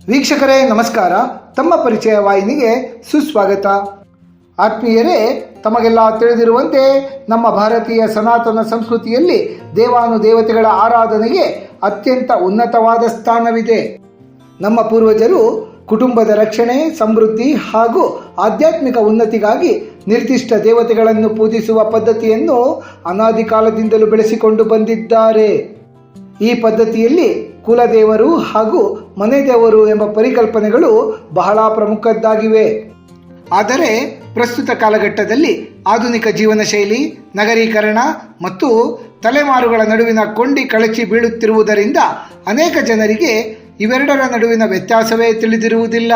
ವೀಕ್ಷಕರೇ ನಮಸ್ಕಾರ. ತಮ್ಮ ಪರಿಚಯ ವಾಹಿನಿಗೆ ಸುಸ್ವಾಗತ. ಆತ್ಮೀಯರೇ, ತಮಗೆಲ್ಲ ತಿಳಿದಿರುವಂತೆ ನಮ್ಮ ಭಾರತೀಯ ಸನಾತನ ಸಂಸ್ಕೃತಿಯಲ್ಲಿ ದೇವಾನುದೇವತೆಗಳ ಆರಾಧನೆಗೆ ಅತ್ಯಂತ ಉನ್ನತವಾದ ಸ್ಥಾನವಿದೆ. ನಮ್ಮ ಪೂರ್ವಜರು ಕುಟುಂಬದ ರಕ್ಷಣೆ, ಸಮೃದ್ಧಿ ಹಾಗೂ ಆಧ್ಯಾತ್ಮಿಕ ಉನ್ನತಿಗಾಗಿ ನಿರ್ದಿಷ್ಟ ದೇವತೆಗಳನ್ನು ಪೂಜಿಸುವ ಪದ್ಧತಿಯನ್ನು ಅನಾದಿ ಕಾಲದಿಂದಲೂ ಬೆಳೆಸಿಕೊಂಡು ಬಂದಿದ್ದಾರೆ. ಈ ಪದ್ಧತಿಯಲ್ಲಿ ಕುಲದೇವರು ಹಾಗೂ ಮನೆ ದೇವರು ಎಂಬ ಪರಿಕಲ್ಪನೆಗಳು ಬಹಳ ಪ್ರಮುಖದ್ದಾಗಿವೆ. ಆದರೆ ಪ್ರಸ್ತುತ ಕಾಲಘಟ್ಟದಲ್ಲಿ ಆಧುನಿಕ ಜೀವನ ಶೈಲಿ, ನಗರೀಕರಣ ಮತ್ತು ತಲೆಮಾರುಗಳ ನಡುವಿನ ಕೊಂಡಿ ಕಳಚಿ ಬೀಳುತ್ತಿರುವುದರಿಂದ ಅನೇಕ ಜನರಿಗೆ ಇವೆರಡರ ನಡುವಿನ ವ್ಯತ್ಯಾಸವೇ ತಿಳಿದಿರುವುದಿಲ್ಲ.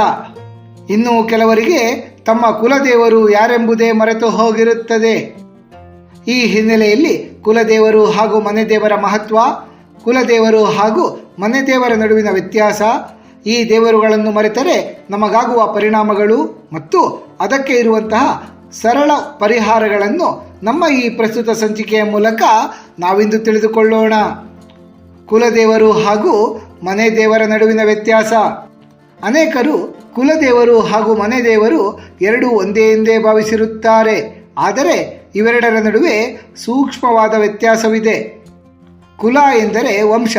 ಇನ್ನು ಕೆಲವರಿಗೆ ತಮ್ಮ ಕುಲದೇವರು ಯಾರೆಂಬುದೇ ಮರೆತು ಹೋಗಿರುತ್ತದೆ. ಈ ಹಿನ್ನೆಲೆಯಲ್ಲಿ ಕುಲದೇವರು ಹಾಗೂ ಮನೆ ದೇವರ ಮಹತ್ವ, ಕುಲದೇವರು ಹಾಗೂ ಮನೆ ದೇವರ ನಡುವಿನ ವ್ಯತ್ಯಾಸ, ಈ ದೇವರುಗಳನ್ನು ಮರೆತರೆ ನಮಗಾಗುವ ಪರಿಣಾಮಗಳು ಮತ್ತು ಅದಕ್ಕೆ ಇರುವಂತಹ ಸರಳ ಪರಿಹಾರಗಳನ್ನು ನಮ್ಮ ಈ ಪ್ರಸ್ತುತ ಸಂಚಿಕೆಯ ಮೂಲಕ ನಾವಿಂದು ತಿಳಿದುಕೊಳ್ಳೋಣ. ಕುಲದೇವರು ಹಾಗೂ ಮನೆ ದೇವರ ನಡುವಿನ ವ್ಯತ್ಯಾಸ. ಅನೇಕರು ಕುಲದೇವರು ಹಾಗೂ ಮನೆ ದೇವರು ಎರಡೂ ಒಂದೇ ಎಂದೇ ಭಾವಿಸಿರುತ್ತಾರೆ. ಆದರೆ ಇವೆರಡರ ನಡುವೆ ಸೂಕ್ಷ್ಮವಾದ ವ್ಯತ್ಯಾಸವಿದೆ. ಕುಲ ಎಂದರೆ ವಂಶ,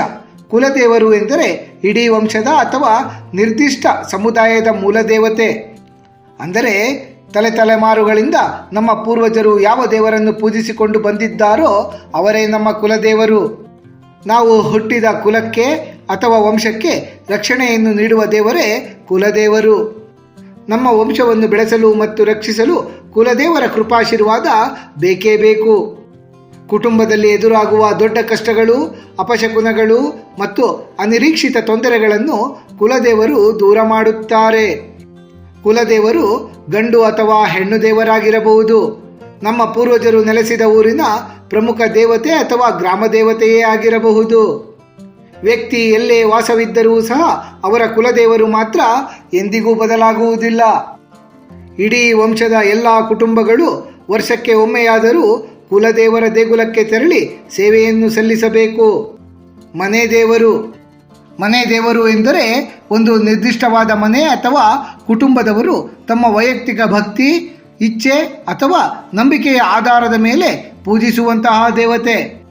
ಕುಲದೇವರು ಎಂದರೆ ಇಡೀ ವಂಶದ ಅಥವಾ ನಿರ್ದಿಷ್ಟ ಸಮುದಾಯದ ಮೂಲದೇವತೆ. ಅಂದರೆ ತಲೆಮಾರುಗಳಿಂದ ನಮ್ಮ ಪೂರ್ವಜರು ಯಾವ ದೇವರನ್ನು ಪೂಜಿಸಿಕೊಂಡು ಬಂದಿದ್ದಾರೋ ಅವರೇ ನಮ್ಮ ಕುಲದೇವರು. ನಾವು ಹುಟ್ಟಿದ ಕುಲಕ್ಕೆ ಅಥವಾ ವಂಶಕ್ಕೆ ರಕ್ಷಣೆಯನ್ನು ನೀಡುವ ದೇವರೇ ಕುಲದೇವರು. ನಮ್ಮ ವಂಶವನ್ನು ಬೆಳೆಸಲು ಮತ್ತು ರಕ್ಷಿಸಲು ಕುಲದೇವರ ಕೃಪಾಶೀರ್ವಾದ ಬೇಕೇ ಬೇಕು. ಕುಟುಂಬದಲ್ಲಿ ಎದುರಾಗುವ ದೊಡ್ಡ ಕಷ್ಟಗಳು, ಅಪಶಕುನಗಳು ಮತ್ತು ಅನಿರೀಕ್ಷಿತ ತೊಂದರೆಗಳನ್ನು ಕುಲದೇವರು ದೂರ ಮಾಡುತ್ತಾರೆ. ಕುಲದೇವರು ಗಂಡು ಅಥವಾ ಹೆಣ್ಣು ದೇವರಾಗಿರಬಹುದು. ನಮ್ಮ ಪೂರ್ವಜರು ನೆಲೆಸಿದ ಊರಿನ ಪ್ರಮುಖ ದೇವತೆ ಅಥವಾ ಗ್ರಾಮ ದೇವತೆಯೇ ಆಗಿರಬಹುದು. ವ್ಯಕ್ತಿ ಎಲ್ಲೇ ವಾಸವಿದ್ದರೂ ಸಹ ಅವರ ಕುಲದೇವರು ಮಾತ್ರ ಎಂದಿಗೂ ಬದಲಾಗುವುದಿಲ್ಲ. ಇಡೀ ವಂಶದ ಎಲ್ಲ ಕುಟುಂಬಗಳು ವರ್ಷಕ್ಕೆ ಒಮ್ಮೆಯಾದರೂ ಕುಲದೇವರ ದೇಗುಲಕ್ಕೆ ತೆರಳಿ ಸೇವೆಯನ್ನು ಸಲ್ಲಿಸಬೇಕು. ಮನೆ ದೇವರು ಎಂದರೆ ಒಂದು ನಿರ್ದಿಷ್ಟವಾದ ಮನೆ ಅಥವಾ ಕುಟುಂಬದವರು ತಮ್ಮ ವೈಯಕ್ತಿಕ ಭಕ್ತಿ, ಇಚ್ಛೆ ಅಥವಾ ನಂಬಿಕೆಯ ಆಧಾರದ ಮೇಲೆ ಪೂಜಿಸುವಂತಹ ದೇವತೆ.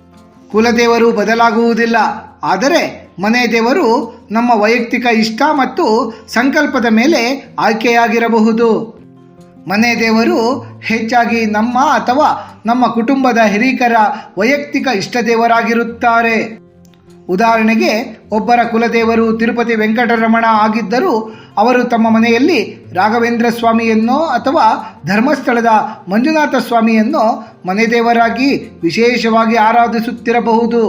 ಕುಲದೇವರು ಬದಲಾಗುವುದಿಲ್ಲ. ಆದರೆ ಮನೆ ದೇವರು ನಮ್ಮ ವೈಯಕ್ತಿಕ ಇಷ್ಟ ಮತ್ತು ಸಂಕಲ್ಪದ ಮೇಲೆ ಆಯ್ಕೆಯಾಗಿರಬಹುದು. ಮನೆ ದೇವರು ಹೆಚ್ಚಾಗಿ ನಮ್ಮ ಅಥವಾ ನಮ್ಮ ಕುಟುಂಬದ ಹಿರೀಕರ ವೈಯಕ್ತಿಕ ಇಷ್ಟದೇವರಾಗಿರುತ್ತಾರೆ. ಉದಾಹರಣೆಗೆ, ಒಬ್ಬರ ಕುಲದೇವರು ತಿರುಪತಿ ವೆಂಕಟರಮಣ ಆಗಿದ್ದರೂ ಅವರು ತಮ್ಮ ಮನೆಯಲ್ಲಿ ರಾಘವೇಂದ್ರ ಸ್ವಾಮಿಯನ್ನೋ ಅಥವಾ ಧರ್ಮಸ್ಥಳದ ಮಂಜುನಾಥ ಸ್ವಾಮಿಯನ್ನೋ ಮನೆ ದೇವರಾಗಿ ವಿಶೇಷವಾಗಿ ಆರಾಧಿಸುತ್ತಿರಬಹುದು.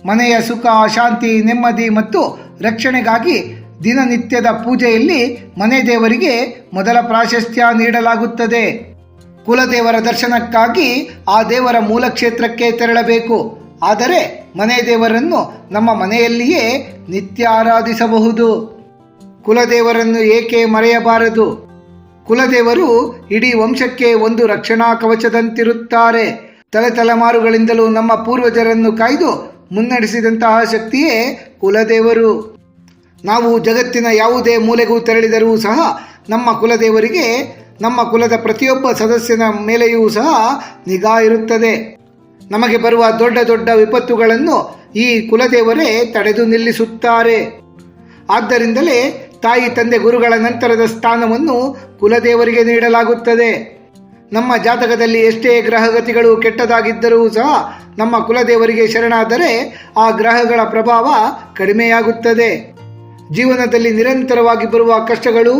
ಮನೆಯ ಸುಖ, ಶಾಂತಿ, ನೆಮ್ಮದಿ ಮತ್ತು ರಕ್ಷಣೆಗಾಗಿ ದಿನನಿತ್ಯದ ಪೂಜೆಯಲ್ಲಿ ಮನೆ ದೇವರಿಗೆ ಮೊದಲ ಪ್ರಾಶಸ್ತ್ಯ ನೀಡಲಾಗುತ್ತದೆ. ಕುಲದೇವರ ದರ್ಶನಕ್ಕಾಗಿ ಆ ದೇವರ ಮೂಲ ಕ್ಷೇತ್ರಕ್ಕೆ ತೆರಳಬೇಕು. ಆದರೆ ಮನೆ ದೇವರನ್ನು ನಮ್ಮ ಮನೆಯಲ್ಲಿಯೇ ನಿತ್ಯ ಆರಾಧಿಸಬಹುದು. ಕುಲದೇವರನ್ನು ಏಕೆ ಮರೆಯಬಾರದು? ಕುಲದೇವರು ಇಡೀ ವಂಶಕ್ಕೆ ಒಂದು ರಕ್ಷಣಾ ಕವಚದಂತಿರುತ್ತಾರೆ. ತಲೆಮಾರುಗಳಿಂದಲೂ ನಮ್ಮ ಪೂರ್ವಜರನ್ನು ಕಾಯ್ದು ಮುನ್ನಡೆಸಿದಂತಹ ಶಕ್ತಿಯೇ ಕುಲದೇವರು. ನಾವು ಜಗತ್ತಿನ ಯಾವುದೇ ಮೂಲೆಗೂ ತೆರಳಿದರೂ ಸಹ ನಮ್ಮ ಕುಲದೇವರಿಗೆ ನಮ್ಮ ಕುಲದ ಪ್ರತಿಯೊಬ್ಬ ಸದಸ್ಯನ ಮೇಲೆಯೂ ಸಹ ನಿಗಾ ಇರುತ್ತದೆ. ನಮಗೆ ಬರುವ ದೊಡ್ಡ ದೊಡ್ಡ ವಿಪತ್ತುಗಳನ್ನು ಈ ಕುಲದೇವರೇ ತಡೆದು ನಿಲ್ಲಿಸುತ್ತಾರೆ. ಆದ್ದರಿಂದಲೇ ತಾಯಿ, ತಂದೆ, ಗುರುಗಳ ನಂತರದ ಸ್ಥಾನವನ್ನು ಕುಲದೇವರಿಗೆ ನೀಡಲಾಗುತ್ತದೆ. ನಮ್ಮ ಜಾತಕದಲ್ಲಿ ಎಷ್ಟೇ ಗ್ರಹಗತಿಗಳು ಕೆಟ್ಟದಾಗಿದ್ದರೂ ಸಹ ನಮ್ಮ ಕುಲದೇವರಿಗೆ ಶರಣಾದರೆ ಆ ಗ್ರಹಗಳ ಪ್ರಭಾವ ಕಡಿಮೆಯಾಗುತ್ತದೆ. ಜೀವನದಲ್ಲಿ ನಿರಂತರವಾಗಿ ಬರುವ ಕಷ್ಟಗಳು,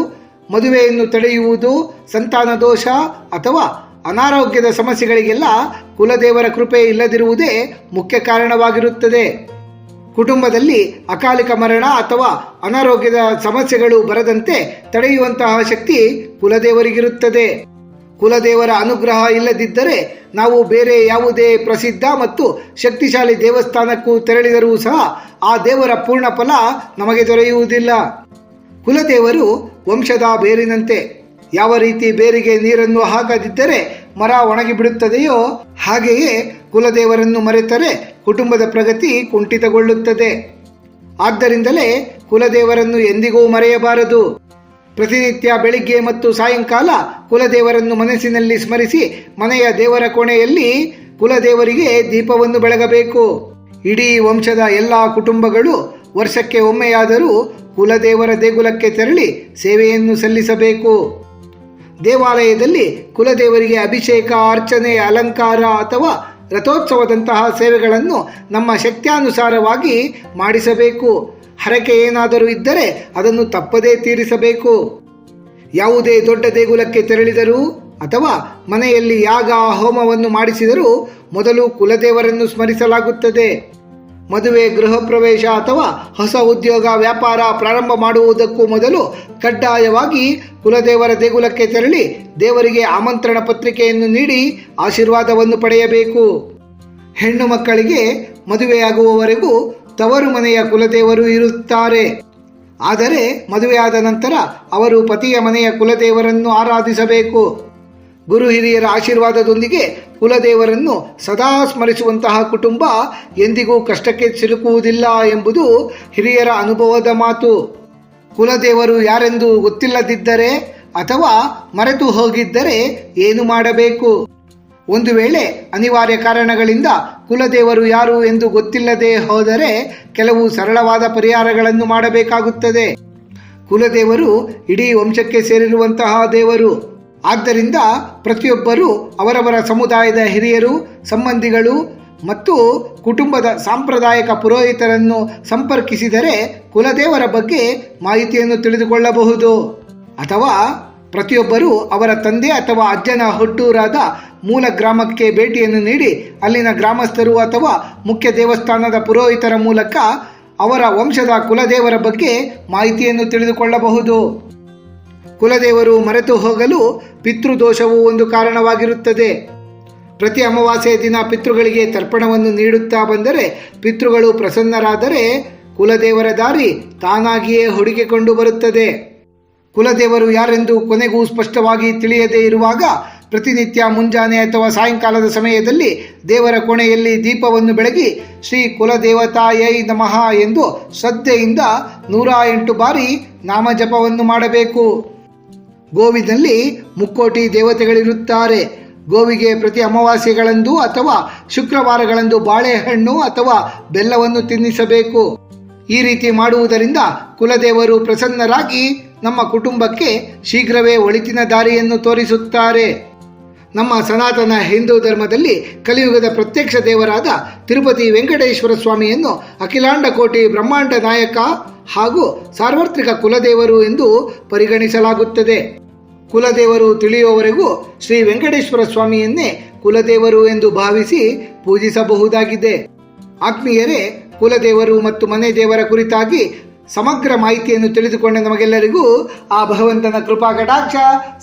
ಮದುವೆಯನ್ನು ತಡೆಯುವುದು, ಸಂತಾನ ದೋಷ ಅಥವಾ ಅನಾರೋಗ್ಯದ ಸಮಸ್ಯೆಗಳಿಗೆಲ್ಲ ಕುಲದೇವರ ಕೃಪೆ ಇಲ್ಲದಿರುವುದೇ ಮುಖ್ಯ ಕಾರಣವಾಗಿರುತ್ತದೆ. ಕುಟುಂಬದಲ್ಲಿ ಅಕಾಲಿಕ ಮರಣ ಅಥವಾ ಅನಾರೋಗ್ಯದ ಸಮಸ್ಯೆಗಳು ಬರದಂತೆ ತಡೆಯುವಂತಹ ಶಕ್ತಿ ಕುಲದೇವರಿಗಿರುತ್ತದೆ. ಕುಲದೇವರ ಅನುಗ್ರಹ ಇಲ್ಲದಿದ್ದರೆ ನಾವು ಬೇರೆ ಯಾವುದೇ ಪ್ರಸಿದ್ಧ ಮತ್ತು ಶಕ್ತಿಶಾಲಿ ದೇವಸ್ಥಾನಕ್ಕೂ ತೆರಳಿದರೂ ಸಹ ಆ ದೇವರ ಪೂರ್ಣ ಫಲ ನಮಗೆ ದೊರೆಯುವುದಿಲ್ಲ. ಕುಲದೇವರು ವಂಶದ ಬೇರಿನಂತೆ. ಯಾವ ರೀತಿ ಬೇರಿಗೆ ನೀರನ್ನು ಹಾಕದಿದ್ದರೆ ಮರ ಒಣಗಿಬಿಡುತ್ತದೆಯೋ ಹಾಗೆಯೇ ಕುಲದೇವರನ್ನು ಮರೆತರೆ ಕುಟುಂಬದ ಪ್ರಗತಿ ಕುಂಠಿತಗೊಳ್ಳುತ್ತದೆ. ಆದ್ದರಿಂದಲೇ ಕುಲದೇವರನ್ನು ಎಂದಿಗೂ ಮರೆಯಬಾರದು. ಪ್ರತಿನಿತ್ಯ ಬೆಳಿಗ್ಗೆ ಮತ್ತು ಸಾಯಂಕಾಲ ಕುಲದೇವರನ್ನು ಮನಸ್ಸಿನಲ್ಲಿ ಸ್ಮರಿಸಿ ಮನೆಯ ದೇವರ ಕೋಣೆಯಲ್ಲಿ ಕುಲದೇವರಿಗೆ ದೀಪವನ್ನು ಬೆಳಗಬೇಕು. ಇಡೀ ವಂಶದ ಎಲ್ಲ ಕುಟುಂಬಗಳು ವರ್ಷಕ್ಕೆ ಒಮ್ಮೆಯಾದರೂ ಕುಲದೇವರ ದೇಗುಲಕ್ಕೆ ತೆರಳಿ ಸೇವೆಯನ್ನು ಸಲ್ಲಿಸಬೇಕು. ದೇವಾಲಯದಲ್ಲಿ ಕುಲದೇವರಿಗೆ ಅಭಿಷೇಕ, ಅರ್ಚನೆ, ಅಲಂಕಾರ ಅಥವಾ ರಥೋತ್ಸವದಂತಹ ಸೇವೆಗಳನ್ನು ನಮ್ಮ ಶಕ್ತ್ಯಾನುಸಾರವಾಗಿ ಮಾಡಿಸಬೇಕು. ಹರಕೆ ಏನಾದರೂ ಇದ್ದರೆ ಅದನ್ನು ತಪ್ಪದೇ ತೀರಿಸಬೇಕು. ಯಾವುದೇ ದೊಡ್ಡ ದೇಗುಲಕ್ಕೆ ತೆರಳಿದರೂ ಅಥವಾ ಮನೆಯಲ್ಲಿ ಯಾಗ ಹೋಮವನ್ನು ಮಾಡಿಸಿದರೂ ಮೊದಲು ಕುಲದೇವರನ್ನು ಸ್ಮರಿಸಲಾಗುತ್ತದೆ. ಮದುವೆ, ಗೃಹ ಪ್ರವೇಶ ಅಥವಾ ಹೊಸ ಉದ್ಯೋಗ, ವ್ಯಾಪಾರ ಪ್ರಾರಂಭ ಮಾಡುವುದಕ್ಕೂ ಮೊದಲು ಕಡ್ಡಾಯವಾಗಿ ಕುಲದೇವರ ದೇಗುಲಕ್ಕೆ ತೆರಳಿ ದೇವರಿಗೆ ಆಮಂತ್ರಣ ಪತ್ರಿಕೆಯನ್ನು ನೀಡಿ ಆಶೀರ್ವಾದವನ್ನು ಪಡೆಯಬೇಕು. ಹೆಣ್ಣು ಮಕ್ಕಳಿಗೆ ಮದುವೆಯಾಗುವವರೆಗೂ ತವರು ಮನೆಯ ಕುಲದೇವರು ಇರುತ್ತಾರೆ. ಆದರೆ ಮದುವೆಯಾದ ನಂತರ ಅವರು ಪತಿಯ ಮನೆಯ ಕುಲದೇವರನ್ನು ಆರಾಧಿಸಬೇಕು. ಗುರು ಹಿರಿಯರ ಆಶೀರ್ವಾದದೊಂದಿಗೆ ಕುಲದೇವರನ್ನು ಸದಾ ಸ್ಮರಿಸುವಂತಹ ಕುಟುಂಬ ಎಂದಿಗೂ ಕಷ್ಟಕ್ಕೆ ಸಿಲುಕುವುದಿಲ್ಲ ಎಂಬುದು ಹಿರಿಯರ ಅನುಭವದ ಮಾತು. ಕುಲದೇವರು ಯಾರೆಂದು ಗೊತ್ತಿಲ್ಲದಿದ್ದರೆ ಅಥವಾ ಮರೆತು ಹೋಗಿದ್ದರೆ ಏನು ಮಾಡಬೇಕು? ಒಂದು ವೇಳೆ ಅನಿವಾರ್ಯ ಕಾರಣಗಳಿಂದ ಕುಲದೇವರು ಯಾರು ಎಂದು ಗೊತ್ತಿಲ್ಲದೆ ಹೋದರೆ ಕೆಲವು ಸರಳವಾದ ಪರಿಹಾರಗಳನ್ನು ಮಾಡಬೇಕಾಗುತ್ತದೆ. ಕುಲದೇವರು ಇಡೀ ವಂಶಕ್ಕೆ ಸೇರಿರುವಂತಹ ದೇವರು. ಆದ್ದರಿಂದ ಪ್ರತಿಯೊಬ್ಬರೂ ಅವರವರ ಸಮುದಾಯದ ಹಿರಿಯರು, ಸಂಬಂಧಿಗಳು ಮತ್ತು ಕುಟುಂಬದ ಸಾಂಪ್ರದಾಯಿಕ ಪುರೋಹಿತರನ್ನು ಸಂಪರ್ಕಿಸಿದರೆ ಕುಲದೇವರ ಬಗ್ಗೆ ಮಾಹಿತಿಯನ್ನು ತಿಳಿದುಕೊಳ್ಳಬಹುದು. ಅಥವಾ ಪ್ರತಿಯೊಬ್ಬರೂ ಅವರ ತಂದೆ ಅಥವಾ ಅಜ್ಜನ ಹುಟ್ಟೂರಾದ ಮೂಲ ಗ್ರಾಮಕ್ಕೆ ಭೇಟಿಯನ್ನು ನೀಡಿ ಅಲ್ಲಿನ ಗ್ರಾಮಸ್ಥರು ಅಥವಾ ಮುಖ್ಯ ದೇವಸ್ಥಾನದ ಪುರೋಹಿತರ ಮೂಲಕ ಅವರ ವಂಶದ ಕುಲದೇವರ ಬಗ್ಗೆ ಮಾಹಿತಿಯನ್ನು ತಿಳಿದುಕೊಳ್ಳಬಹುದು. ಕುಲದೇವರು ಮರೆತು ಹೋಗಲು ಪಿತೃದೋಷವು ಒಂದು ಕಾರಣವಾಗಿರುತ್ತದೆ. ಪ್ರತಿ ಅಮಾವಾಸ್ಯೆಯ ದಿನ ಪಿತೃಗಳಿಗೆ ತರ್ಪಣವನ್ನು ನೀಡುತ್ತಾ ಬಂದರೆ ಪಿತೃಗಳು ಪ್ರಸನ್ನರಾದರೆ ಕುಲದೇವರ ದಾರಿ ತಾನಾಗಿಯೇ ಹುಡುಕಿಕೊಂಡು ಬರುತ್ತದೆ. ಕುಲದೇವರು ಯಾರೆಂದು ಕೊನೆಗೂ ಸ್ಪಷ್ಟವಾಗಿ ತಿಳಿಯದೇ ಇರುವಾಗ ಪ್ರತಿನಿತ್ಯ ಮುಂಜಾನೆ ಅಥವಾ ಸಾಯಂಕಾಲದ ಸಮಯದಲ್ಲಿ ದೇವರ ಕೋಣೆಯಲ್ಲಿ ದೀಪವನ್ನು ಬೆಳಗಿ ಶ್ರೀ ಕುಲದೇವತಾಯೈ ನಮಃ ಎಂದು ಶ್ರದ್ಧೆಯಿಂದ 108 ಬಾರಿ ನಾಮಜಪವನ್ನು ಮಾಡಬೇಕು. ಗೋವಿನಲ್ಲಿ ಮುಕ್ಕೋಟಿ ದೇವತೆಗಳಿರುತ್ತಾರೆ. ಗೋವಿಗೆ ಪ್ರತಿ ಅಮಾವಾಸ್ಯೆಗಳಂದು ಅಥವಾ ಶುಕ್ರವಾರಗಳಂದು ಬಾಳೆಹಣ್ಣು ಅಥವಾ ಬೆಲ್ಲವನ್ನು ತಿನ್ನಿಸಬೇಕು. ಈ ರೀತಿ ಮಾಡುವುದರಿಂದ ಕುಲದೇವರು ಪ್ರಸನ್ನರಾಗಿ ನಮ್ಮ ಕುಟುಂಬಕ್ಕೆ ಶೀಘ್ರವೇ ಒಳಿತಿನ ದಾರಿಯನ್ನು ತೋರಿಸುತ್ತಾರೆ. ನಮ್ಮ ಸನಾತನ ಹಿಂದೂ ಧರ್ಮದಲ್ಲಿ ಕಲಿಯುಗದ ಪ್ರತ್ಯಕ್ಷ ದೇವರಾದ ತಿರುಪತಿ ವೆಂಕಟೇಶ್ವರ ಸ್ವಾಮಿಯನ್ನು ಅಖಿಲಾಂಡ ಕೋಟಿ ಬ್ರಹ್ಮಾಂಡ ನಾಯಕ ಹಾಗೂ ಸಾರ್ವತ್ರಿಕ ಕುಲದೇವರು ಎಂದು ಪರಿಗಣಿಸಲಾಗುತ್ತದೆ. ಕುಲದೇವರು ತಿಳಿಯುವವರೆಗೂ ಶ್ರೀ ವೆಂಕಟೇಶ್ವರ ಸ್ವಾಮಿಯನ್ನೇ ಕುಲದೇವರು ಎಂದು ಭಾವಿಸಿ ಪೂಜಿಸಬಹುದಾಗಿದೆ. ಆತ್ಮೀಯರೇ, ಕುಲದೇವರು ಮತ್ತು ಮನೆ ದೇವರ ಕುರಿತಾಗಿ ಸಮಗ್ರ ಮಾಹಿತಿಯನ್ನು ತಿಳಿದುಕೊಂಡ ನಮಗೆಲ್ಲರಿಗೂ ಆ ಭಗವಂತನ ಕೃಪಾ ಕಟಾಕ್ಷ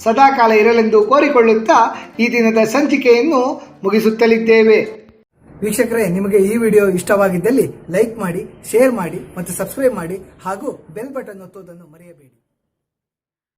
ಸದಾಕಾಲ ಇರಲೆಂದು ಕೋರಿಕೊಳ್ಳುತ್ತಾ ಈ ದಿನದ ಸಂಚಿಕೆಯನ್ನು ಮುಗಿಸುತ್ತಲಿದ್ದೇವೆ. ವೀಕ್ಷಕರೇ, ನಿಮಗೆ ಈ ವಿಡಿಯೋ ಇಷ್ಟವಾಗಿದ್ದಲ್ಲಿ ಲೈಕ್ ಮಾಡಿ, ಶೇರ್ ಮಾಡಿ ಮತ್ತು ಸಬ್ಸ್ಕ್ರೈಬ್ ಮಾಡಿ ಹಾಗೂ ಬೆಲ್ ಬಟನ್ ಒತ್ತುವುದನ್ನು ಮರೆಯಬೇಡಿ.